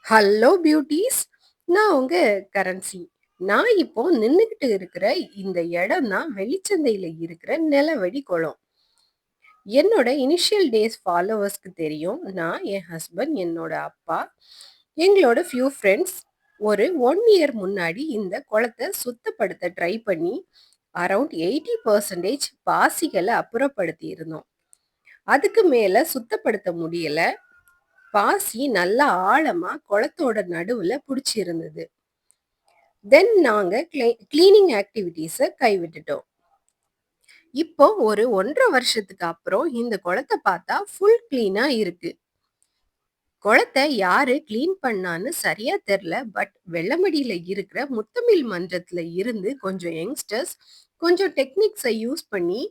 Hello பியூட்டீஸ். நான் உங்க currency. நான் இப்போ நின்னுகிட்டு இருக்கிற இந்த இடம் தான் வெளிச்சந்தையில இருக்கிற நிலவழி குளம். என்னோட இனிஷியல் டேஸ் ஃபாலோவர்ஸ்க்கு தெரியும். நான், என் ஹஸ்பண்ட், என்னோட அப்பா, எங்களோட ஃபியூ ஃப்ரெண்ட்ஸ் ஒரு 1 இயர் முன்னாடி இந்த குளத்தை சுத்தப்படுத்த ட்ரை பண்ணி அரவுண்ட் 80% பாசிகளை அப்புறப்படுத்தி இருந்தோம். அதுக்கு மேல சுத்தப்படுத்த முடியல. பாசி நல்லா ஆழமா குளத்தோட நடுவுல புடிச்சு இருந்தது. தென் நாங்க கிளீனிங் ஆக்டிவிட்டீஸ கைவிட்டுட்டோம். இப்போ ஒரு 1.5 வருஷத்துக்கு அப்புறம் இந்த குளத்தை பார்த்தா ஃபுல் கிளீனா இருக்கு. குளத்தை யாரு கிளீன் பண்ணான்னு சரியா தெரியல. பட் வெள்ளமடியில இருக்கிற முத்தமிழ் மன்றத்துல இருந்து கொஞ்சம் யங்ஸ்டர்ஸ் கொஞ்சம் டெக்னிக்ஸை யூஸ் பண்ணி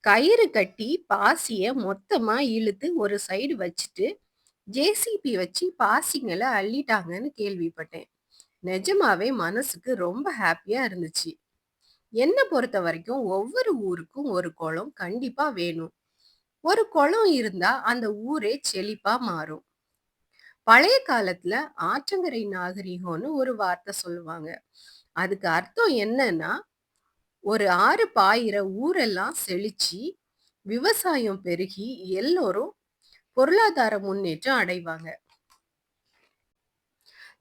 கயிறு கட்டி பாசிய மொத்தமா இழுத்து ஒரு சைடு வச்சுட்டு ஜேசிபி வச்சு பாசிங்களை அள்ளிட்டாங்கன்னு கேள்விப்பட்டேன். நிஜமாவே மனசுக்கு ரொம்ப ஹாப்பியா இருந்துச்சு. என்ன பொறுத்த வரைக்கும் ஒவ்வொரு ஊருக்கும் ஒரு குளம் கண்டிப்பா வேணும். ஒரு குளம் இருந்தா அந்த ஊரே செழிப்பா மாறும். பழைய காலத்துல ஆற்றங்கரை நாகரிகம்னு ஒரு வார்த்தை சொல்லுவாங்க. அதுக்கு அர்த்தம் என்னன்னா, ஒரு ஆறு பாயிற ஊரெல்லாம் செழிச்சு விவசாயம் பெருகி எல்லோரும் பொருளாதார முன்னேற்றம் அடைவாங்க.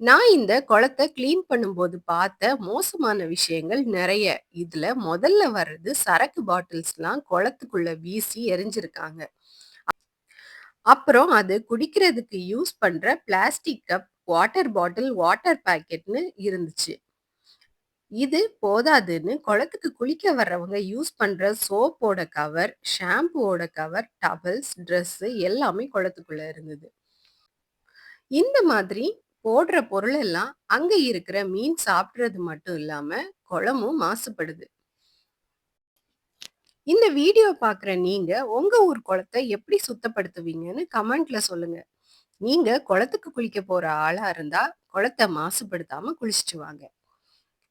நான் இந்த குளத்தை கிளீன் பண்ணும்போது பார்த்த மோசமான விஷயங்கள் நிறைய. இதுல முதல்ல வர்றது சரக்கு பாட்டில்ஸ்லாம் குளத்துக்குள்ள வீசி எரிஞ்சிருக்காங்க. அப்புறம் அது குடிக்கிறதுக்கு யூஸ் பண்ற plastic cup, water bottle, water பாக்கெட்னு இருந்துச்சு. இது போதாதுன்னு குளத்துக்கு குளிக்க வர்றவங்க யூஸ் பண்ற சோப்போட கவர், ஷாம்புவோட கவர், டவல்ஸ், ட்ரெஸ் எல்லாமே குளத்துக்குள்ள இருந்தது. இந்த மாதிரி போடுற பொருள் எல்லாம் அங்க இருக்கிற மீன் சாப்பிடுறது மட்டும் இல்லாம குளமும் மாசுபடுது. இந்த வீடியோ பாக்குற நீங்க உங்க ஊர் குளத்தை எப்படி சுத்தப்படுத்துவீங்கன்னு கமெண்ட்ல சொல்லுங்க. நீங்க குளத்துக்கு குளிக்க போற ஆளா இருந்தா குளத்தை மாசுபடுத்தாம குளிச்சுட்டு வாங்க.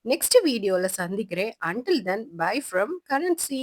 நெக்ஸ்ட் வீடியோல சந்திக்கிறேன். Until then by from currency.